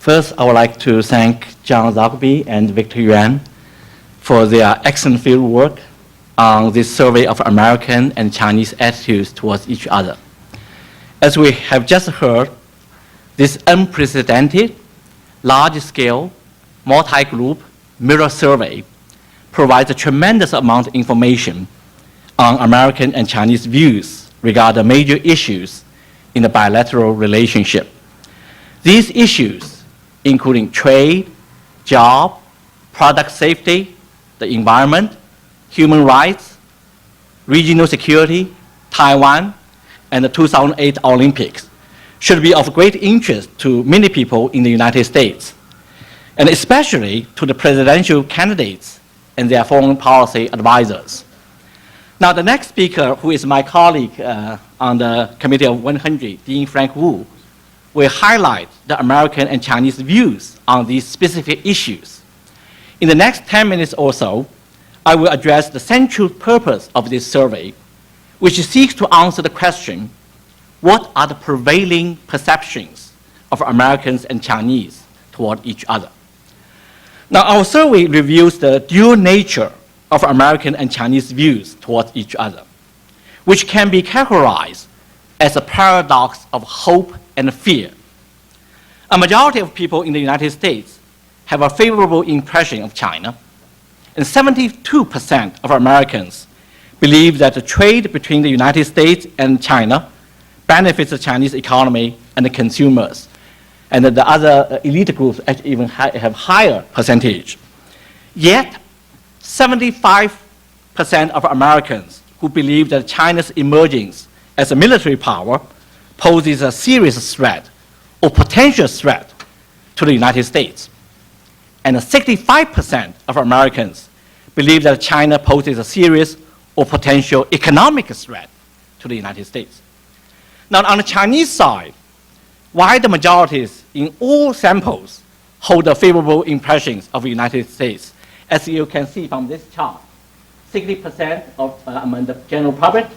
First, I would like to thank John Zogby and Victor Yuan for their excellent field work on this survey of American and Chinese attitudes towards each other. As we have just heard, this unprecedented, large-scale, multi-group mirror survey provides a tremendous amount of information on American and Chinese views regarding major issues in the bilateral relationship. These issues, including trade, job, product safety, the environment, human rights, regional security, Taiwan, and the 2008 Olympics, should be of great interest to many people in the United States, and especially to the presidential candidates and their foreign policy advisors. Now, the next speaker, who is my colleague on the Committee of 100, Dean Frank Wu, will highlight the American and Chinese views on these specific issues. In the next 10 minutes or so, I will address the central purpose of this survey, which seeks to answer the question, what are the prevailing perceptions of Americans and Chinese toward each other? Now, our survey reviews the dual nature of American and Chinese views towards each other, which can be characterized as a paradox of hope and fear. A majority of people in the United States have a favorable impression of China, and 72% of Americans believe that the trade between the United States and China benefits the Chinese economy and the consumers, and the other elite groups actually even have higher percentage. Yet, 75% of Americans who believe that China's emergence as a military power poses a serious threat or potential threat to the United States. And 65% of Americans believe that China poses a serious or potential economic threat to the United States. Now, on the Chinese side, while the majorities in all samples hold a favorable impressions of the United States, as you can see from this chart, 60% among the general public,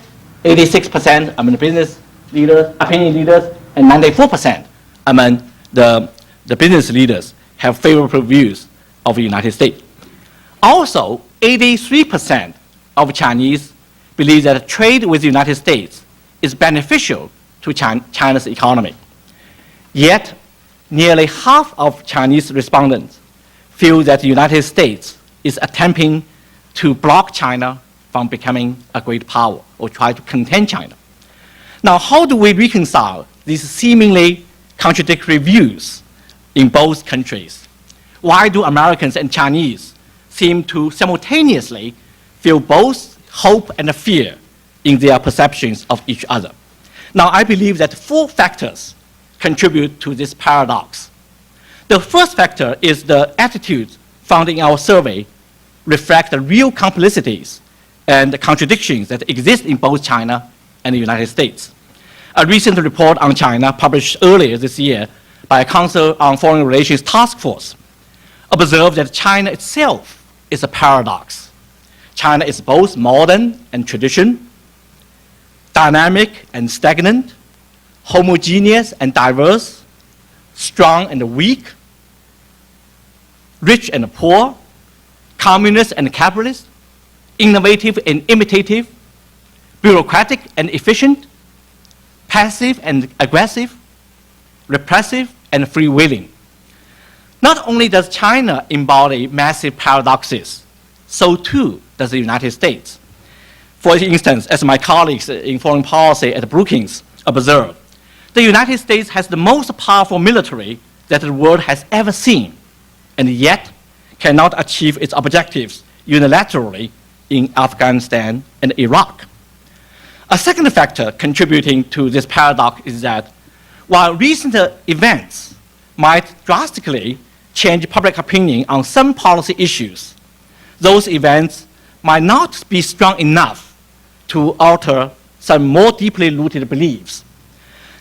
86% among the business leaders, opinion leaders, and 94% among the business leaders have favorable views of the United States. Also, 83% of Chinese believe that trade with the United States is beneficial to China's economy. Yet, nearly half of Chinese respondents feel that the United States is attempting to block China from becoming a great power or try to contain China. Now, how do we reconcile these seemingly contradictory views in both countries? Why do Americans and Chinese seem to simultaneously feel both hope and fear in their perceptions of each other? Now, I believe that 4 factors contribute to this paradox. The first factor is the attitudes found in our survey reflect the real complexities and the contradictions that exist in both China and the United States. A recent report on China published earlier this year by a Council on Foreign Relations task force observed that China itself is a paradox. China is both modern and traditional, dynamic and stagnant, homogeneous and diverse, strong and weak, rich and poor, communist and capitalist, innovative and imitative, bureaucratic and efficient, passive and aggressive, repressive and freewheeling. Not only does China embody massive paradoxes, so too does the United States. For instance, as my colleagues in foreign policy at Brookings observed, the United States has the most powerful military that the world has ever seen, and yet cannot achieve its objectives unilaterally in Afghanistan and Iraq. A second factor contributing to this paradox is that while recent events might drastically change public opinion on some policy issues, those events might not be strong enough to alter some more deeply rooted beliefs.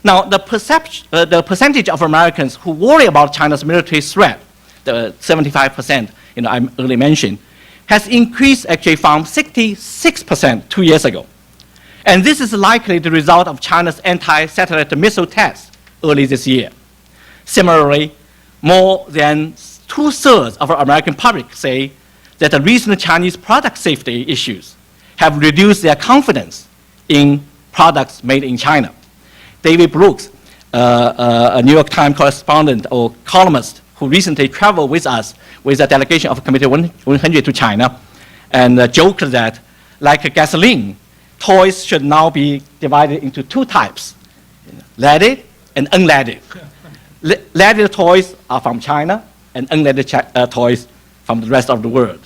Now, the percentage of Americans who worry about China's military threat, the 75% I earlier mentioned, has increased actually from 66% 2 years ago. And this is likely the result of China's anti-satellite missile test early this year. Similarly, more than 2/3 of our American public say that the recent Chinese product safety issues have reduced their confidence in products made in China. David Brooks, a New York Times correspondent or columnist who recently traveled with us with a delegation of Committee 100 to China, and joked that, like gasoline, toys should now be divided into two types, leaded and unleaded. Leaded toys are from China, and unleaded toys from the rest of the world.